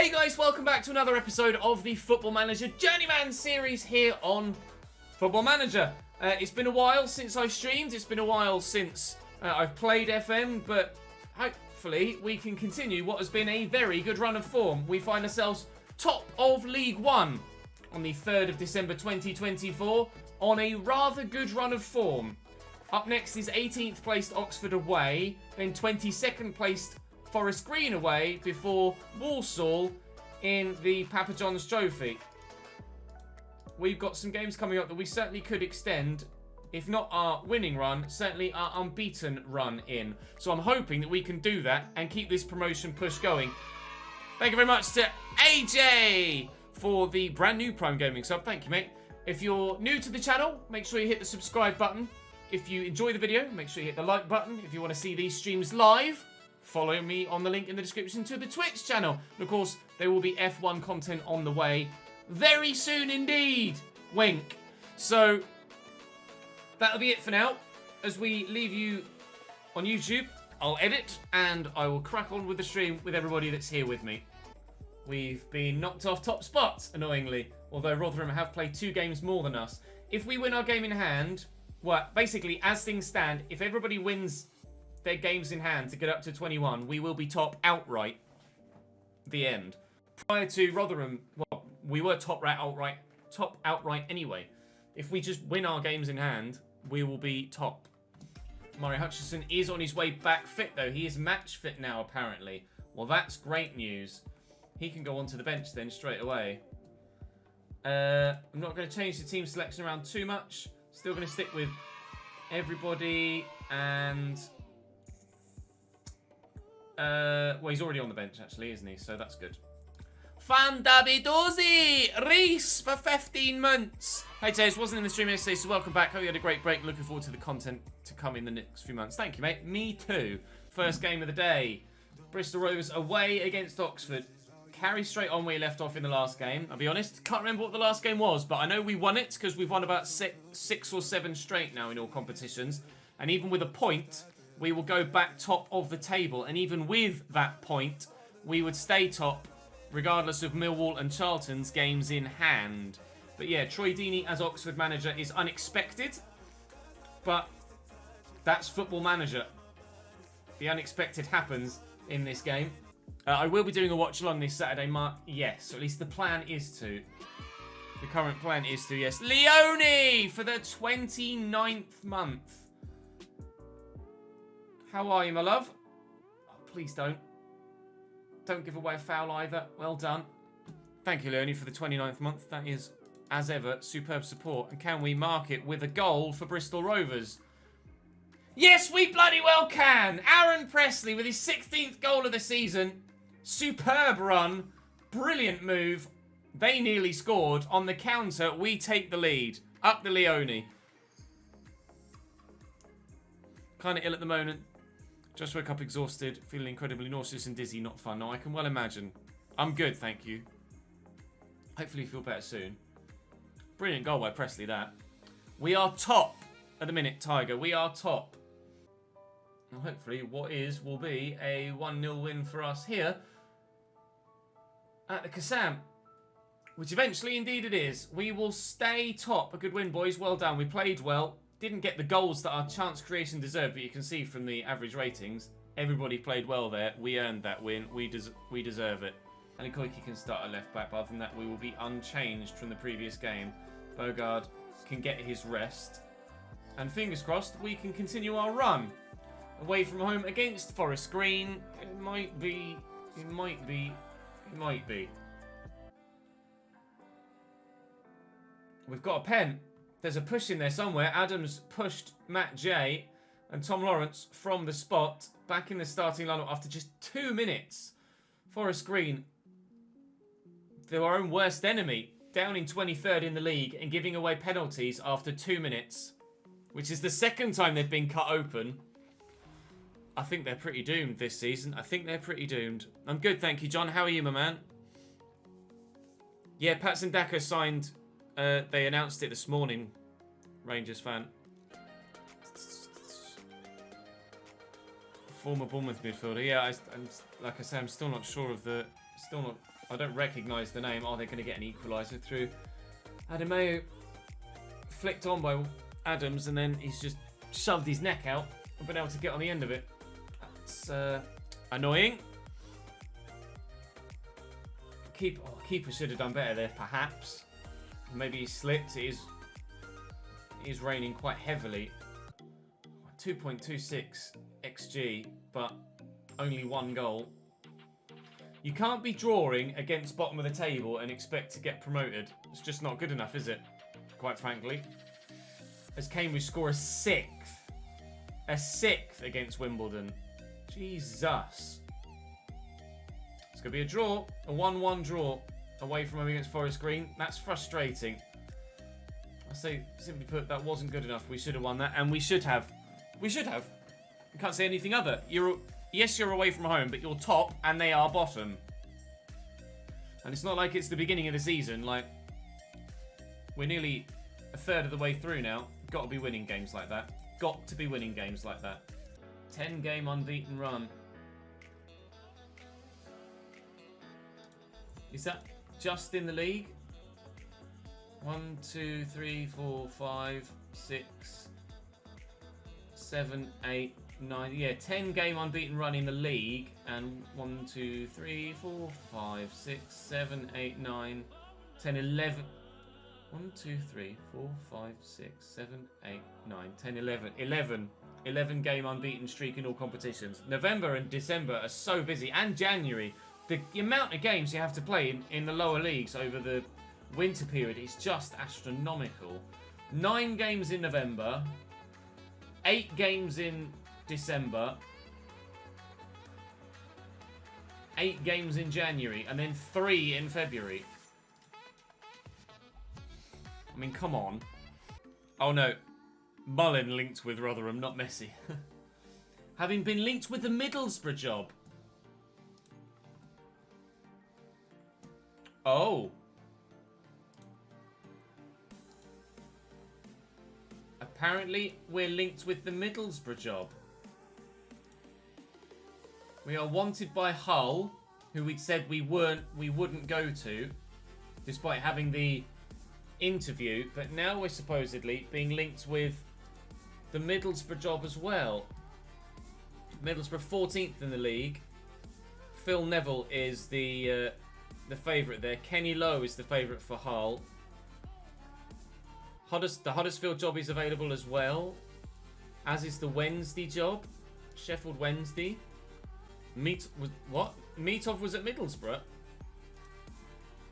Hey guys, welcome back to another episode of the Football Manager Journeyman series here on Football Manager. It's been a while since I've streamed, it's been a while since I've played FM, but hopefully we can continue what has been a very good run of form. We find ourselves top of League One on the 3rd of December 2024 on a rather good run of form. Up next is 18th placed Oxford away, then 22nd placed Forest Green away before Walsall in the Papa John's Trophy. We've got some games coming up that we certainly could extend, if not our winning run, certainly our unbeaten run in. So I'm hoping that we can do that and keep this promotion push going. Thank you very much to AJ for the brand new Prime Gaming sub. Thank you, mate. If you're new to the channel, make sure you hit the subscribe button. If you enjoy the video, make sure you hit the like button. If you want to see these streams live, follow me on the link in the description to the Twitch channel. And of course, there will be F1 content on the way very soon indeed. Wink. So, that'll be it for now. As we leave you on YouTube, I'll edit and I will crack on with the stream with everybody that's here with me. We've been knocked off top spots, annoyingly, although Rotherham have played 2 games more than us. If we win our game in hand, well, basically, as things stand, if everybody wins their games in hand to get up to 21, we will be top outright. The end. Prior to Rotherham, well, we were top outright anyway. If we just win our games in hand, we will be top. Murray Hutchinson is on his way back fit, though. He is match fit now, apparently. Well, that's great news. He can go onto the bench then straight away. I'm not going to change the team selection around too much. Still going to stick with everybody and... well, he's already on the bench, actually, isn't he? So that's good. Fandabidozi! Reese for 15 months. Hey, James, wasn't in the stream yesterday, so welcome back. Hope you had a great break. Looking forward to the content to come in the next few months. Thank you, mate. Me too. First game of the day. Bristol Rovers away against Oxford. Carry straight on where he left off in the last game. I'll be honest, can't remember what the last game was, but I know we won it because we've won about six or 7 straight now in all competitions. And even with a point, we will go back top of the table. And even with that point, we would stay top regardless of Millwall and Charlton's games in hand. But yeah, Troy Deeney as Oxford manager is unexpected, but that's Football Manager. The unexpected happens in this game. I will be doing a watch along this Saturday, Mark. Yes, or at least the plan is to. The current plan is to, yes. Leone for the 29th month. How are you, my love? Oh, please don't. Don't give away a foul either. Well done. Thank you, Leone, for the 29th month. That is, as ever, superb support. And can we mark it with a goal for Bristol Rovers? Yes, we bloody well can. Aaron Presley with his 16th goal of the season. Superb run. Brilliant move. They nearly scored. On the counter, we take the lead. Up the Leone. Kind of ill at the moment. Just woke up exhausted. Feeling incredibly nauseous and dizzy. Not fun. No, I can well imagine. I'm good, thank you. Hopefully you feel better soon. Brilliant goal by Presley, that. We are top at the minute, Tiger. We are top. And hopefully what will be a 1-0 win for us here at the Kassam. Which eventually, indeed it is. We will stay top. A good win, boys. Well done. We played well. Didn't get the goals that our chance creation deserved, but you can see from the average ratings, everybody played well there. We earned that win. We deserve it. And Koike can start at left back. But other than that, we will be unchanged from the previous game. Bogard can get his rest. And fingers crossed, we can continue our run. Away from home against Forest Green. It might be. It might be. It might be. We've got a pen. There's a push in there somewhere. Adams pushed Matt J and Tom Lawrence from the spot. Back in the starting lineup after just 2 minutes. Forest Green, their own worst enemy, down in 23rd in the league and giving away penalties after 2 minutes. Which is the second time they've been cut open. I think they're pretty doomed this season. I think they're pretty doomed. I'm good, thank you, John. How are you, my man? Yeah, Patson Daka signed... they announced it this morning, Rangers fan. Former Bournemouth midfielder. Yeah, like I say, I'm still not sure of the... Still not I don't recognise the name. Oh, they're going to get an equaliser through. Adameo flicked on by Adams, and then he's just shoved his neck out and been able to get on the end of it. That's annoying. Keeper should have done better there, perhaps. Maybe he slipped. It is raining quite heavily. 2.26 XG, but only 1 goal. You can't be drawing against bottom of the table and expect to get promoted. It's just not good enough, is it? Quite frankly. As Cambridge score a 6th. A 6th against Wimbledon. Jesus. It's going to be a draw. A 1-1 draw. Away from home against Forest Green. That's frustrating. I say, simply put, that wasn't good enough. We should have won that. And we should have. We should have. You can't say anything other. Yes, you're away from home, but you're top and they are bottom. And it's not like it's the beginning of the season. Like, we're nearly a third of the way through now. Got to be winning games like that. Got to be winning games like that. 10-game unbeaten run. Is that just in the league? 1, 2, 3, 4, 5, 6, 7, 8, 9. Yeah, 10-game unbeaten run in the league. And 1, 2, 3, 4, 5, 6, 7, 8, 9, 10, 11. 1, 2, 3, 4, 5, 6, 7, 8, 9, 10, 11. 11-game unbeaten streak in all competitions. November and December are so busy. And January. The amount of games you have to play in the lower leagues over the winter period is just astronomical. 9 games in November. 8 games in December. 8 games in January. And then 3 in February. I mean, come on. Oh no. Mullin linked with Rotherham, not Messi. Having been linked with the Middlesbrough job. Oh. Apparently, we're linked with the Middlesbrough job. We are wanted by Hull, who we'd said we wouldn't go to, despite having the interview. But now we're supposedly being linked with the Middlesbrough job as well. Middlesbrough 14th in the league. Phil Neville is the favourite there. Kenny Lowe is the favourite for Hull. The Huddersfield job is available as well, as is the Wednesday job. Sheffield Wednesday. Meatov was at Middlesbrough.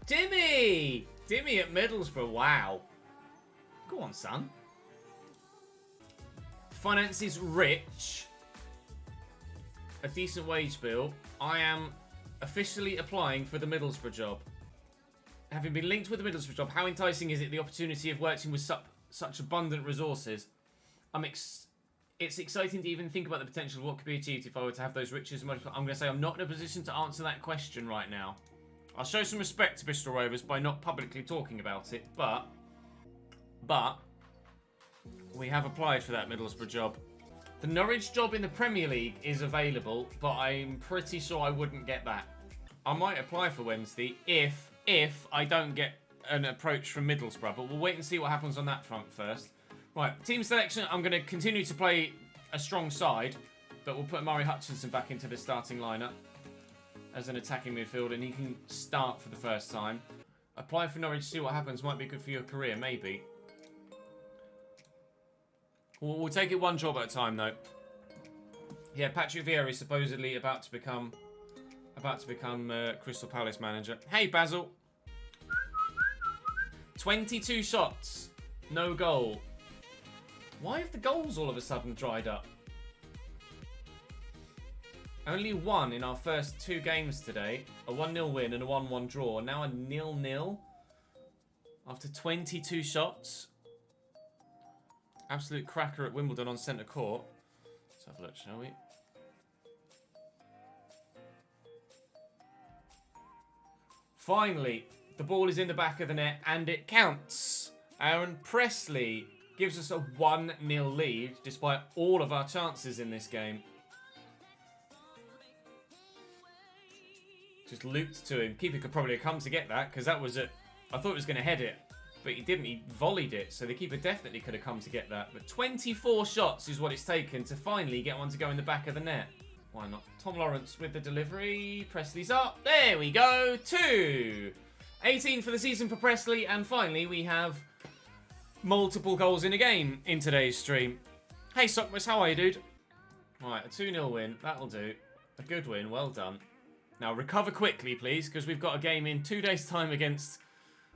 Dimmy at Middlesbrough. Wow. Go on, son. Finances rich. A decent wage bill. I am officially applying for the Middlesbrough job. Having been linked with the Middlesbrough job, how enticing is it, the opportunity of working with such abundant resources? It's exciting to even think about the potential of what could be achieved if I were to have those riches. I'm going to say I'm not in a position to answer that question right now. I'll show some respect to Bristol Rovers by not publicly talking about it, but we have applied for that Middlesbrough job. The Norwich job in the Premier League is available, but I'm pretty sure I wouldn't get that. I might apply for Wednesday if I don't get an approach from Middlesbrough, but we'll wait and see what happens on that front first. Right, team selection. I'm going to continue to play a strong side, but we'll put Murray Hutchinson back into the starting lineup as an attacking midfielder, and he can start for the first time. Apply for Norwich, see what happens. Might be good for your career, maybe. We'll take it one job at a time, though. Yeah, Patrick Vieira is supposedly about to become Crystal Palace manager. Hey, Basil. 22 shots, no goal. Why have the goals all of a sudden dried up? Only 1 in our first 2 games today. A 1-0 win and a 1-1 draw. Now a 0-0 after 22 shots. Absolute cracker at Wimbledon on centre court. Let's have a look, shall we? Finally, the ball is in the back of the net and it counts. Aaron Presley gives us a 1-0 lead despite all of our chances in this game. Just looped to him. Keeper could probably have come to get that, because that was it. I thought he was going to head it, but he didn't. He volleyed it, so the keeper definitely could have come to get that. But 24 shots is what it's taken to finally get one to go in the back of the net. Why not? Tom Lawrence with the delivery. Presley's up. There we go. 2. 18 for the season for Presley, and finally we have multiple goals in a game in today's stream. Hey Sockmas, how are you, dude? Right, a 2-0 win. That'll do. A good win. Well done. Now recover quickly, please, because we've got a game in 2 days' time against,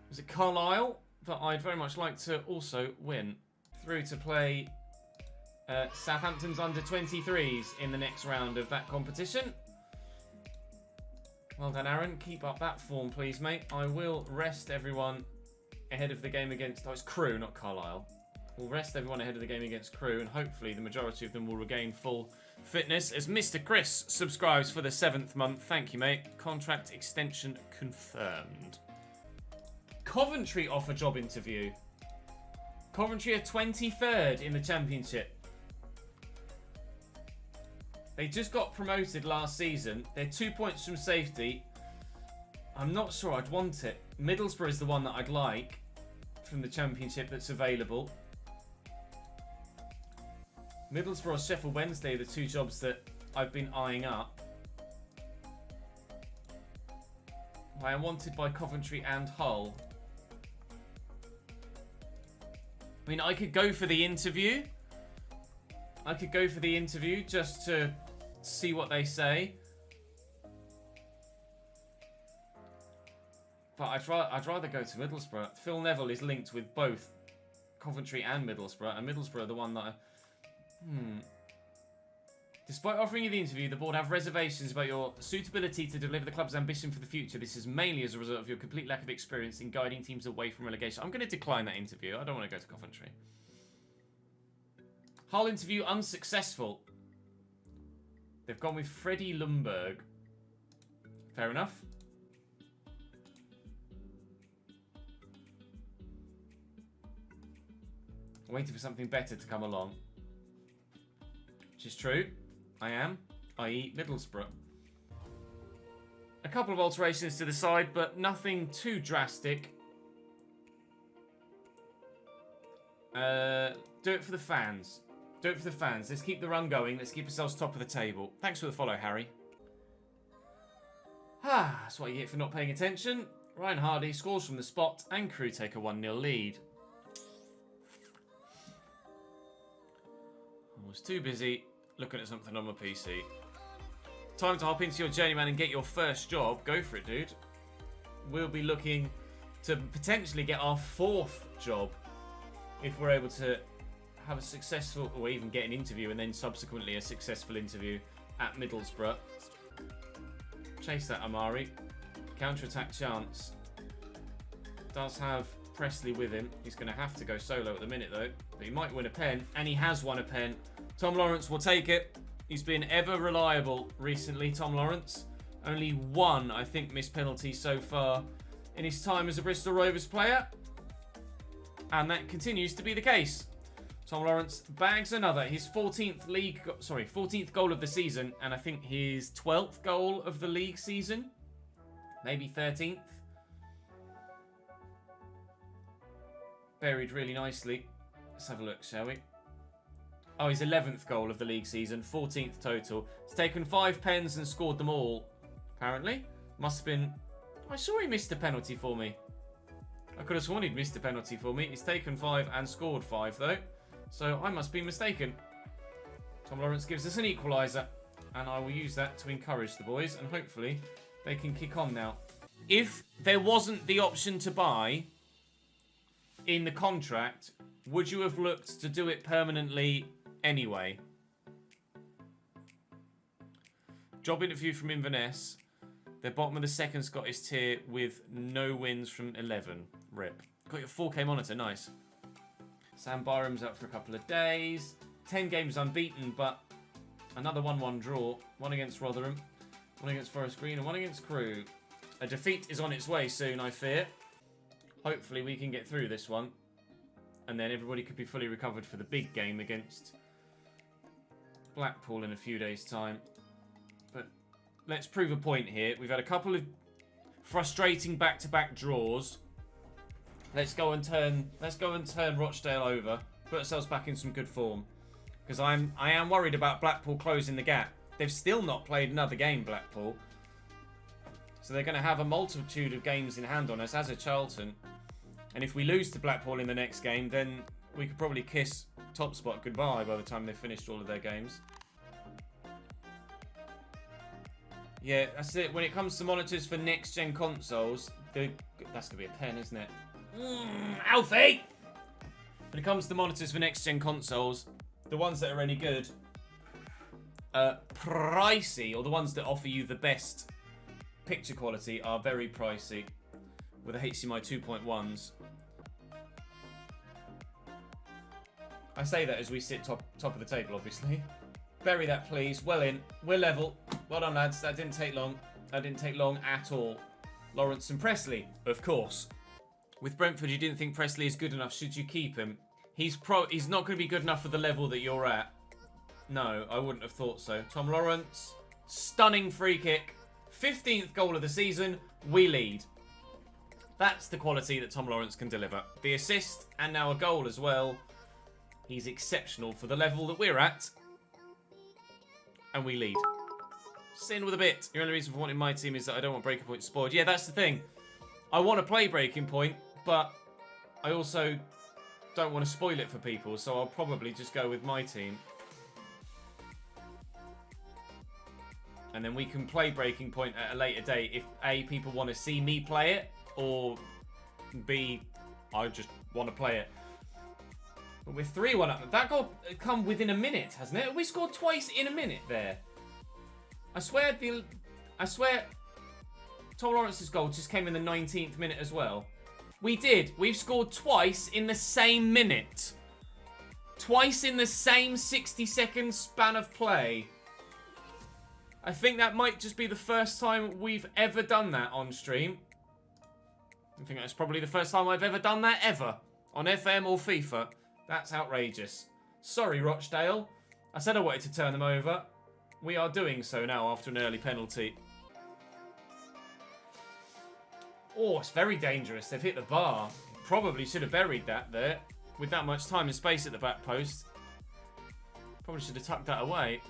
was it Carlisle? That I'd very much like to also win. Through to play Southampton's under-23s in the next round of that competition. Well done, Aaron. Keep up that form, please, mate. I will rest everyone ahead of the game against... Oh, it's Crewe, not Carlisle. We'll rest everyone ahead of the game against Crewe, and hopefully the majority of them will regain full fitness as Mr. Chris subscribes for the 7th month. Thank you, mate. Contract extension confirmed. Coventry offer job interview. Coventry are 23rd in the Championship. They just got promoted last season. They're 2 points from safety. I'm not sure I'd want it. Middlesbrough is the one that I'd like from the Championship that's available. Middlesbrough or Sheffield Wednesday are the 2 jobs that I've been eyeing up. I am wanted by Coventry and Hull. I mean, I could go for the interview. I could go for the interview just to see what they say. But I'd rather go to Middlesbrough. Phil Neville is linked with both Coventry and Middlesbrough, and Middlesbrough are the one that Despite offering you the interview, the board have reservations about your suitability to deliver the club's ambition for the future. This is mainly as a result of your complete lack of experience in guiding teams away from relegation. I'm going to decline that interview. I don't want to go to Coventry. Hull interview unsuccessful. They've gone with Freddie Lundberg. Fair enough. Waiting for something better to come along. Which is true. I am, i.e. Middlesbrough. A couple of alterations to the side, but nothing too drastic. Do it for the fans. Do it for the fans. Let's keep the run going. Let's keep ourselves top of the table. Thanks for the follow, Harry. That's what you get for not paying attention. Ryan Hardy scores from the spot, and Crewe take a 1-0 lead. I was too busy looking at something on my PC. Time to hop into your Journeyman and get your first job. Go for it, dude. We'll be looking to potentially get our 4th job if we're able to have a successful, or even get an interview and then subsequently a successful interview at Middlesbrough. Chase that, Amari. Counter-attack chance. Does have Presley with him. He's going to have to go solo at the minute, though. But he might win a pen, and he has won a pen. Tom Lawrence will take it. He's been ever reliable recently, Tom Lawrence. Only one, I think, missed penalty so far in his time as a Bristol Rovers player. And that continues to be the case. Tom Lawrence bags another. His 14th goal of the season, and I think his 12th goal of the league season. Maybe 13th. Buried really nicely. Let's have a look, shall we? Oh, his 11th goal of the league season, 14th total. He's taken 5 pens and scored them all, apparently. Must have been... I saw he missed a penalty for me. I could have sworn he'd missed a penalty for me. He's taken 5 and scored 5, though. So I must be mistaken. Tom Lawrence gives us an equaliser, and I will use that to encourage the boys, and hopefully they can kick on now. If there wasn't the option to buy in the contract, would you have looked to do it permanently anyway? Job interview from Inverness. They're bottom of the 2nd Scottish tier with no wins from 11. Rip. Got your 4K monitor, nice. Sam Byram's out for a couple of days. 10 games unbeaten, but another 1-1 draw. 1 against Rotherham, 1 against Forest Green, and 1 against Crewe. A defeat is on its way soon, I fear. Hopefully we can get through this one. And then everybody could be fully recovered for the big game against Blackpool in a few days' time. But let's prove a point here. We've had a couple of frustrating back-to-back draws. Let's go and turn Rochdale over. Put ourselves back in some good form. Because I am worried about Blackpool closing the gap. They've still not played another game, Blackpool. So they're going to have a multitude of games in hand on us, as a Charlton. And if we lose to Blackpool in the next game, then we could probably kiss top spot goodbye by the time they've finished all of their games. Yeah, that's it. When it comes to monitors for next-gen consoles, that's going to be a pen, isn't it? Alfie! When it comes to monitors for next-gen consoles, the ones that are any good, pricey, or the ones that offer you the best picture quality are very pricey with the HDMI 2.1s. I say that as we sit top of the table, obviously. Bury that, please. Well in. We're level. Well done, lads. That didn't take long. That didn't take long at all. Lawrence and Presley, of course. With Brentford, you didn't think Presley is good enough. Should you keep him? He's not going to be good enough for the level that you're at. No, I wouldn't have thought so. Tom Lawrence, stunning free kick. 15th goal of the season. We lead. That's the quality that Tom Lawrence can deliver. The assist and now a goal as well. He's exceptional for the level that we're at. And we lead. Sin with a bit. The only reason for wanting my team is that I don't want Breaking Point spoiled. Yeah, that's the thing. I want to play Breaking Point, but I also don't want to spoil it for people, so I'll probably just go with my team. And then we can play Breaking Point at a later date if A, people want to see me play it, or B, I just want to play it. But we're 3-1 up. That goal come within a minute, hasn't it? We scored twice in a minute there. I swear Tom Lawrence's goal just came in the 19th minute as well. We did. We've scored twice in the same minute. Twice in the same 60-second span of play. I think that might just be the first time we've ever done that on stream. I think that's probably the first time I've ever done that ever. On FM or FIFA. That's outrageous. Sorry, Rochdale. I said I wanted to turn them over. We are doing so now after an early penalty. Oh, it's very dangerous. They've hit the bar. Probably should have buried that there. With that much time and space at the back post. Probably should have tucked that away.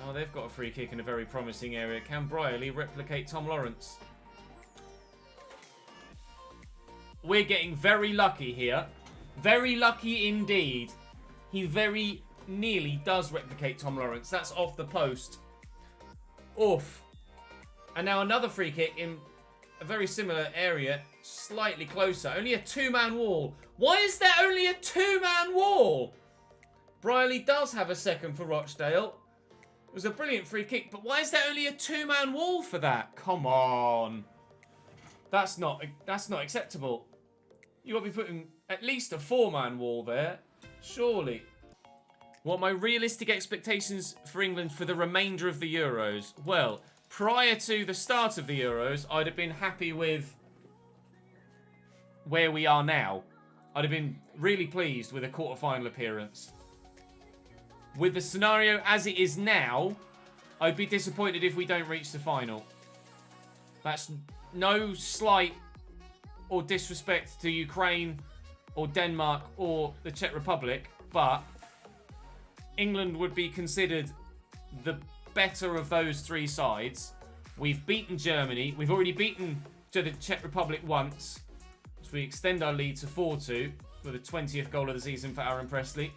Oh, they've got a free kick in a very promising area. Can Brierley replicate Tom Lawrence? We're getting very lucky here. Very lucky indeed. He very nearly does replicate Tom Lawrence. That's off the post. Oof. And now another free kick in a very similar area. Slightly closer. Only a two-man wall. Why is there only a two-man wall? Brierley does have a second for Rochdale. It was a brilliant free kick. But why is there only a two-man wall for that? Come on. That's not acceptable. You got to be putting at least a four-man wall there. Surely. What are my realistic expectations for England for the remainder of the Euros? Well, prior to the start of the Euros, I'd have been happy with where we are now. I'd have been really pleased with a quarter-final appearance. With the scenario as it is now, I'd be disappointed if we don't reach the final. That's no slight or disrespect to Ukraine or Denmark or the Czech Republic, but England would be considered the better of those three sides. We've beaten Germany. We've already beaten the Czech Republic once. So we extend our lead to 4-2 with a 20th goal of the season for Aaron Presley.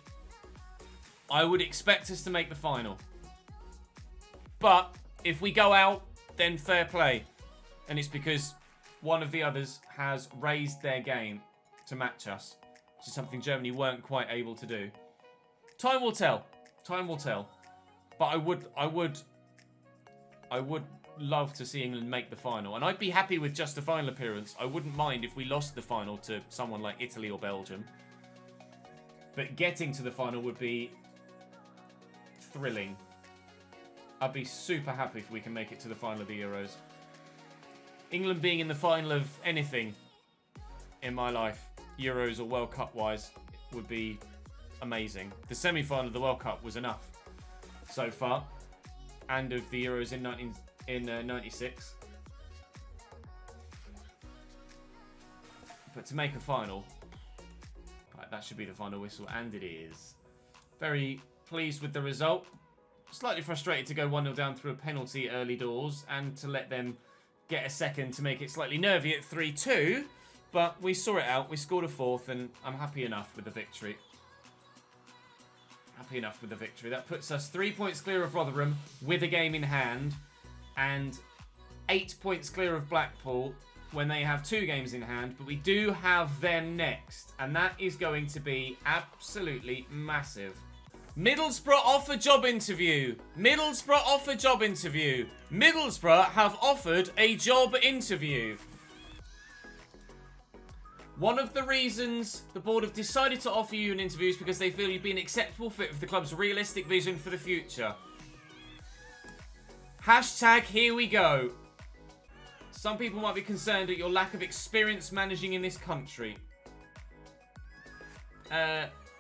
I would expect us to make the final. But if we go out, then fair play. And it's because one of the others has raised their game to match us, which is something Germany weren't quite able to do. Time will tell. Time will tell. But I would love to see England make the final. And I'd be happy with just a final appearance. I wouldn't mind if we lost the final to someone like Italy or Belgium. But getting to the final would be thrilling. I'd be super happy if we can make it to the final of the Euros. England being in the final of anything in my life, Euros or World Cup wise, would be amazing. The semi-final of the World Cup was enough. so far, and of the Euros in 96. But to make a final, right, that should be the final whistle, and it is. Very pleased with the result. Slightly frustrated to go 1-0 down through a penalty early doors, and to let them get a second to make it slightly nervy at 3-2. But we saw it out, we scored a fourth, and I'm happy enough with the victory. Happy enough with the victory. That puts us 3 points clear of Rotherham with a game in hand, and 8 points clear of Blackpool when they have 2 games in hand. But we do have them next, and that is going to be absolutely massive. Middlesbrough off a job interview. Middlesbrough off a job interview. Middlesbrough have offered a job interview. One of the reasons the board have decided to offer you an interview is because they feel you'd be an acceptable fit for the club's realistic vision for the future. Hashtag here we go. Some people might be concerned at your lack of experience managing in this country.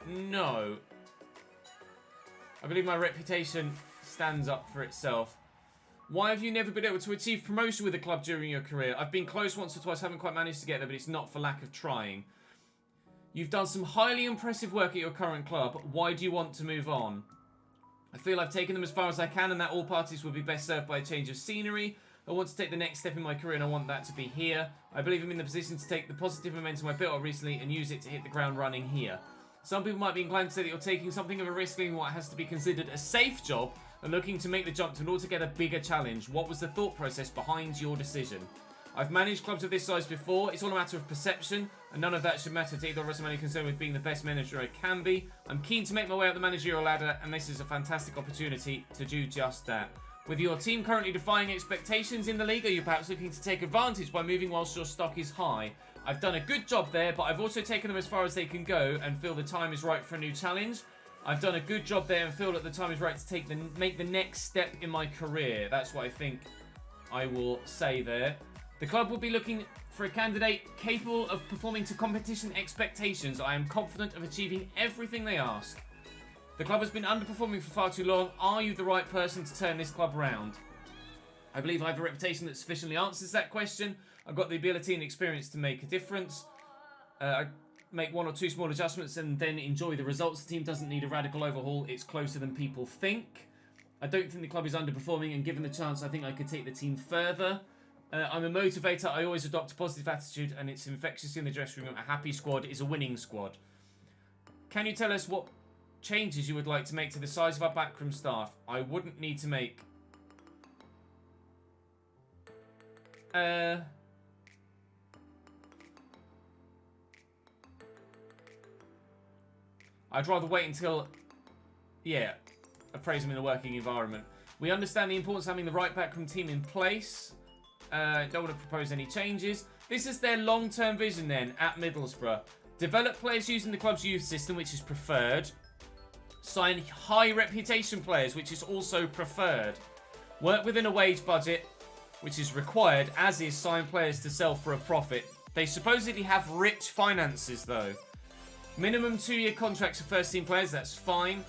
No. I believe my reputation stands up for itself. Why have you never been able to achieve promotion with the club during your career? I've been close once or twice, haven't quite managed to get there, but it's not for lack of trying. You've done some highly impressive work at your current club. Why do you want to move on? I feel I've taken them as far as I can, and that all parties will be best served by a change of scenery. I want to take the next step in my career, and I want that to be here. I believe I'm in the position to take the positive momentum I built up recently and use it to hit the ground running here. Some people might be inclined to say that you're taking something of a risk in what has to be considered a safe job and looking to make the jump to an altogether bigger challenge. What was the thought process behind your decision? I've managed clubs of this size before. It's all a matter of perception, and none of that should matter to either of us. I'm only concerned with being the best manager I can be. I'm keen to make my way up the managerial ladder, and this is a fantastic opportunity to do just that. With your team currently defying expectations in the league, are you perhaps looking to take advantage by moving whilst your stock is high? I've done a good job there, but I've also taken them as far as they can go and feel the time is right for a new challenge. I've done a good job there and feel that the time is right to make the next step in my career. That's what I think I will say there. The club will be looking for a candidate capable of performing to competition expectations. I am confident of achieving everything they ask. The club has been underperforming for far too long. Are you the right person to turn this club round? I believe I have a reputation that sufficiently answers that question. I've got the ability and experience to make a difference. I make 1 or 2 small adjustments and then enjoy the results. The team doesn't need a radical overhaul. It's closer than people think. I don't think the club is underperforming, and given the chance, I think I could take the team further. I'm a motivator. I always adopt a positive attitude, and it's infectious in the dressing room. A happy squad is a winning squad. Can you tell us what changes you would like to make to the size of our backroom staff? I wouldn't need to make... I'd rather wait until... Yeah, appraise them in a working environment. We understand the importance of having the right backroom team in place. Don't want to propose any changes. This is their long-term vision then at Middlesbrough. Develop players using the club's youth system, which is preferred. Sign high reputation players, which is also preferred. Work within a wage budget, which is required, as is sign players to sell for a profit. They supposedly have rich finances, though. Minimum 2-year contracts for first-team players, that's fine.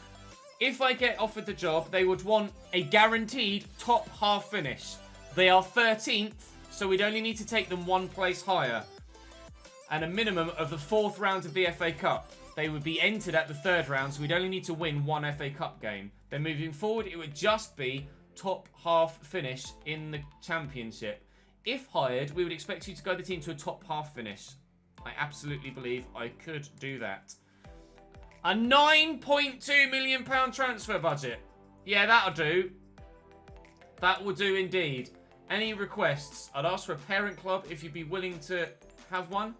If I get offered the job, they would want a guaranteed top half finish. They are 13th, so we'd only need to take them 1 place higher. And a minimum of the 4th round of the FA Cup. They would be entered at the 3rd round, so we'd only need to win 1 FA Cup game. Then moving forward, it would just be top half finish in the Championship. If hired, we would expect you to guide the team to a top half finish. I absolutely believe I could do that. A £9.2 million transfer budget. Yeah, that'll do. That will do indeed. Any requests? I'd ask for a parent club if you'd be willing to have one.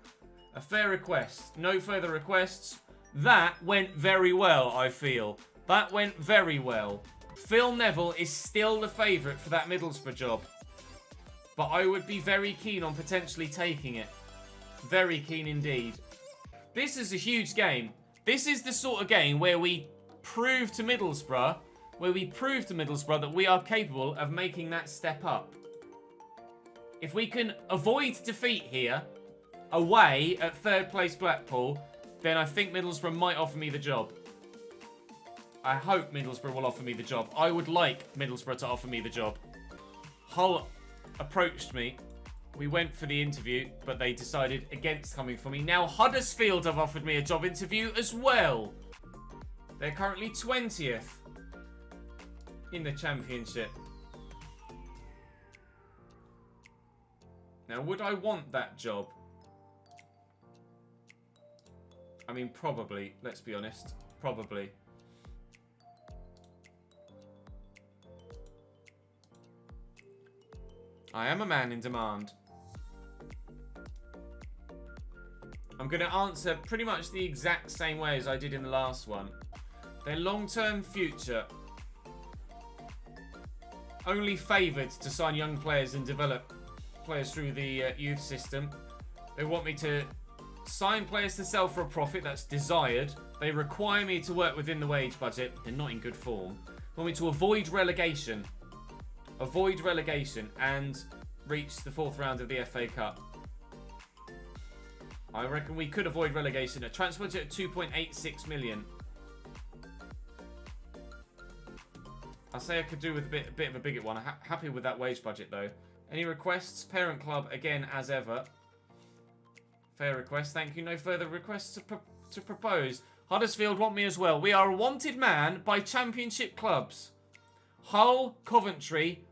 A fair request. No further requests. That went very well, I feel. That went very well. Phil Neville is still the favourite for that Middlesbrough job. But I would be very keen on potentially taking it. Very keen indeed. This is a huge game. This is the sort of game where we prove to Middlesbrough, that we are capable of making that step up. If we can avoid defeat here, away at 3rd place Blackpool, then I think Middlesbrough might offer me the job. I hope Middlesbrough will offer me the job. I would like Middlesbrough to offer me the job. Hull approached me. We went for the interview, but they decided against coming for me. Now Huddersfield have offered me a job interview as well. They're currently 20th in the Championship. Now, would I want that job? I mean, probably. Let's be honest. Probably. I am a man in demand. I'm going to answer pretty much the exact same way as I did in the last one. Their long-term future only favoured to sign young players and develop players through the youth system. They want me to sign players to sell for a profit that's desired. They require me to work within the wage budget. They're not in good form. They want me to avoid relegation. Avoid relegation and reach the 4th round of the FA Cup. I reckon we could avoid relegation. A transfer budget of 2.86 million. I say I could do with a bit of a bigger one. I'm happy with that wage budget though. Any requests? Parent club again as ever. Fair request. Thank you. No further requests to propose. Huddersfield want me as well. We are a wanted man by Championship clubs. Hull, Coventry,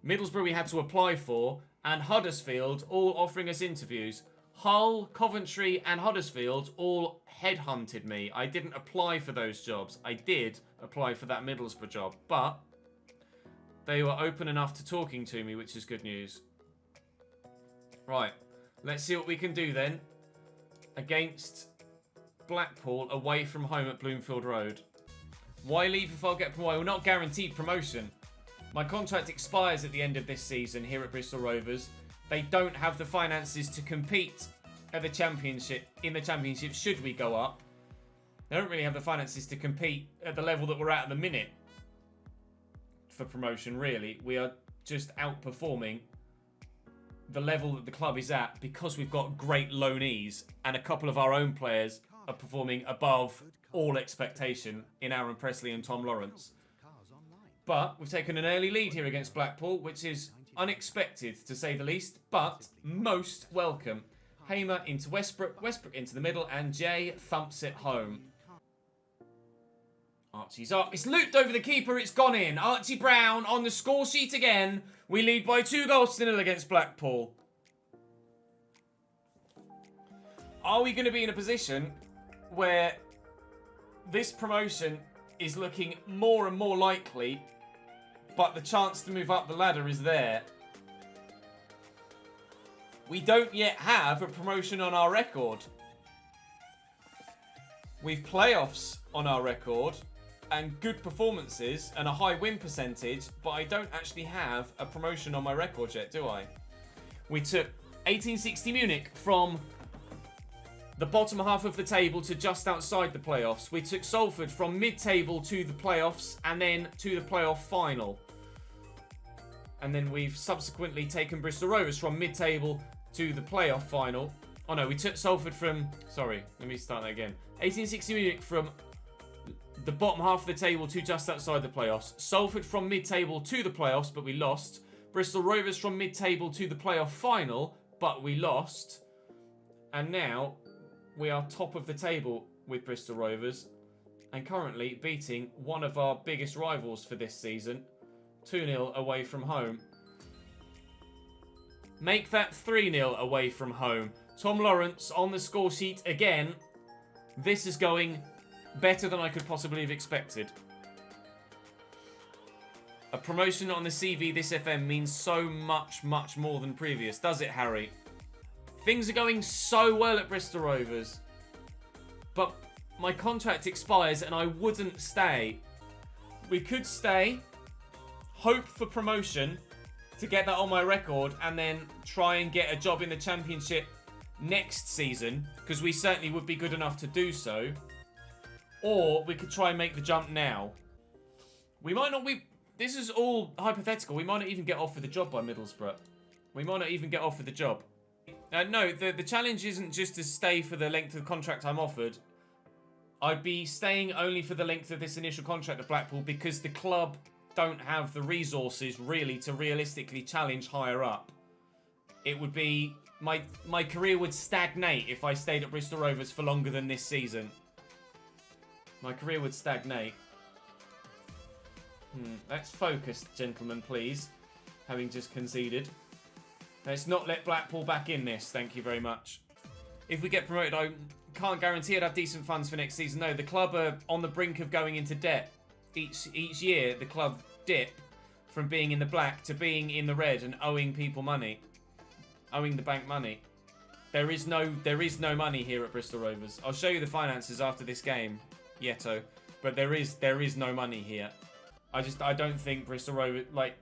Middlesbrough we had to apply for, and Huddersfield all offering us interviews. Hull, Coventry, and Huddersfield all headhunted me. I didn't apply for those jobs. I did apply for that Middlesbrough job, but they were open enough to talking to me, which is good news. Right, let's see what we can do then against Blackpool away from home at Bloomfield Road. Why leave if I'll get promoted? We're not guaranteed promotion. My contract expires at the end of this season here at Bristol Rovers. They don't have the finances to compete at the Championship, in the Championship should we go up. They don't really have the finances to compete at the level that we're at the minute for promotion, really. We are just outperforming the level that the club is at because we've got great loanees and a couple of our own players are performing above all expectation in Aaron Pressley and Tom Lawrence. But we've taken an early lead here against Blackpool, which is unexpected to say the least, but most welcome. Hamer into Westbrook, Westbrook into the middle, and Jay thumps it home. Archie's up. It's looped over the keeper. It's gone in. Archie Brown on the score sheet again. We lead by 2-0 against Blackpool. Are we going to be in a position where this promotion is looking more and more likely, but the chance to move up the ladder is there? We don't yet have a promotion on our record. We've playoffs on our record and good performances and a high win percentage, but I don't actually have a promotion on my record yet, do I? We took 1860 Munich from the bottom half of the table to just outside the playoffs. We took Salford from mid-table to the playoffs and then to the playoff final. And then we've subsequently taken Bristol Rovers from mid-table to the playoff final. Oh no, we took Salford from... Sorry, let me start that again. 1860 Munich from the bottom half of the table to just outside the playoffs. Salford from mid-table to the playoffs, but we lost. Bristol Rovers from mid-table to the playoff final, but we lost. And now we are top of the table with Bristol Rovers and currently beating one of our biggest rivals for this season. 2-0 away from home. Make that 3-0 away from home. Tom Lawrence on the score sheet again. This is going better than I could possibly have expected. A promotion on the CV this FM means so much, much more than previous, does it, Harry? Things are going so well at Bristol Rovers, but my contract expires and I wouldn't stay. We could stay, hope for promotion to get that on my record, and then try and get a job in the Championship next season, because we certainly would be good enough to do so. Or we could try and make the jump now. We might not... This is all hypothetical. We might not even get offered the job by Middlesbrough. We might not even get offered the job. No, the challenge isn't just to stay for the length of the contract I'm offered. I'd be staying only for the length of this initial contract at Blackpool because the club don't have the resources really to realistically challenge higher up. It would be... My career would stagnate if I stayed at Bristol Rovers for longer than this season. My career would stagnate. Let's focus, gentlemen, please. Having just conceded. Let's not let Blackpool back in this. Thank you very much. If we get promoted, I can't guarantee I'd have decent funds for next season. No, the club are on the brink of going into debt. Each year, the club dip from being in the black to being in the red and owing people money. Owing the bank money. There is no money here at Bristol Rovers. I'll show you the finances after this game, Yeto. But there is no money here. I don't think Bristol Rovers, like,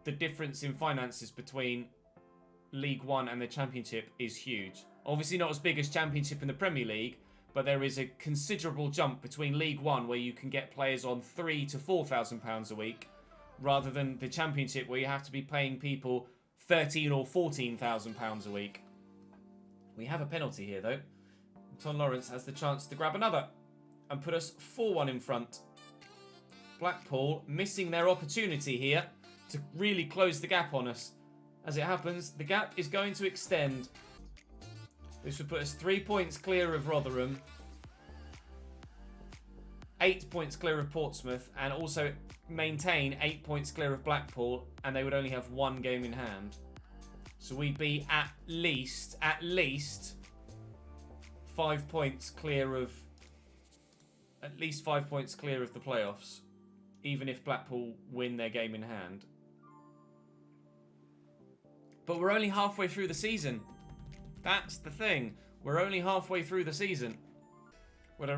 the difference in finances between League One and the Championship is huge. Obviously not as big as Championship in the Premier League, but there is a considerable jump between League One, where you can get players on £3,000 to £4,000 a week, rather than the Championship, where you have to be paying people £13,000 or £14,000 a week. We have a penalty here, though. Tom Lawrence has the chance to grab another and put us 4-1 in front. Blackpool missing their opportunity here to really close the gap on us. As it happens, the gap is going to extend. This would put us 3 points clear of Rotherham, 8 points clear of Portsmouth, and also maintain 8 points clear of Blackpool, and they would only have one game in hand. So we'd be at least 5 points clear of, the playoffs, even if Blackpool win their game in hand. But we're only halfway through the season. That's the thing. We're only halfway through the season. Would I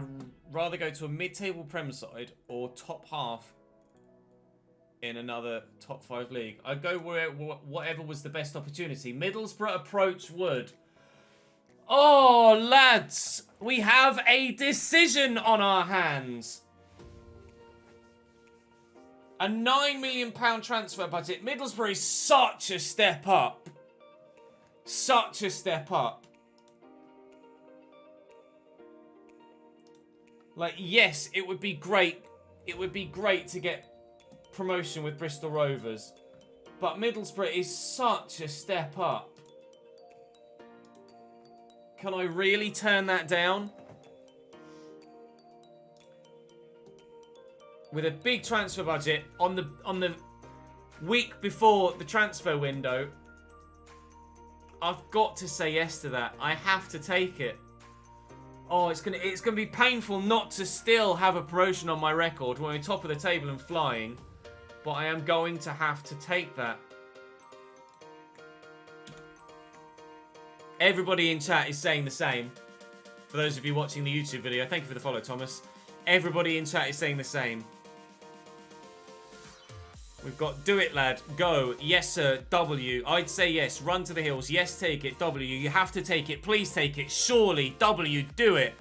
rather go to a mid-table Prem side or top half in another top 5 league? I'd go where whatever was the best opportunity. Middlesbrough approach Wood. Oh, lads. We have a decision on our hands. A £9 million transfer budget. Middlesbrough is such a step up. Such a step up. Like, yes, it would be great. It would be great to get promotion with Bristol Rovers. But Middlesbrough is such a step up. Can I really turn that down? With a big transfer budget on the week before the transfer window, I've got to say yes to that. I have to take it. Oh, it's gonna be painful not to still have a promotion on my record when we're top of the table and flying, but I am going to have to take that. Everybody in chat is saying the same. For those of you watching the YouTube video, thank you for the follow, Thomas. Everybody in chat is saying the same. We've got do it, lad. Go. Yes, sir. W. I'd say yes. Run to the hills. Yes, take it. W. You have to take it. Please take it. Surely. W. Do it.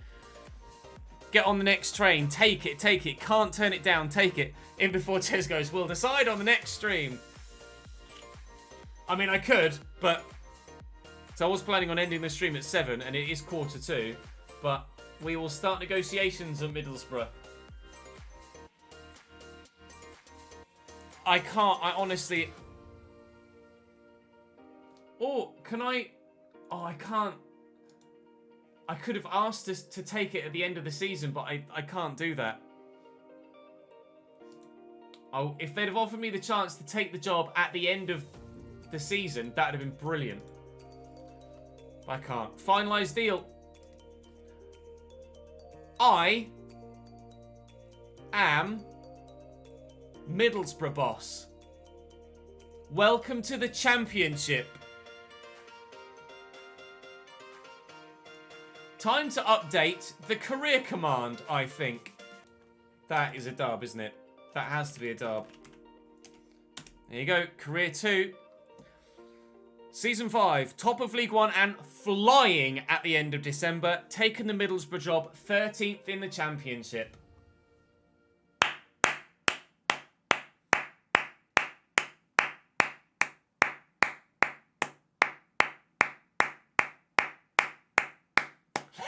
Get on the next train. Take it. Take it. Can't turn it down. Take it. In before Ches goes. We'll decide on the next stream. I mean, I could, but... So I was planning on ending the stream at 7, and it is 1:45. But we will start negotiations at Middlesbrough. I can't. I honestly... Oh, can I... Oh, I can't. I could have asked us to take it at the end of the season, but I can't do that. Oh, if they'd have offered me the chance to take the job at the end of the season, that would have been brilliant. I can't. Finalised deal. I am Middlesbrough boss. Welcome to the Championship. Time to update the career command, I think. That is a dub, isn't it? That has to be a dub. There you go. Career 2. Season 5. Top of League 1 and flying at the end of December. Taking the Middlesbrough job. 13th in the Championship.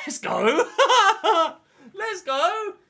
Let's go. Let's go.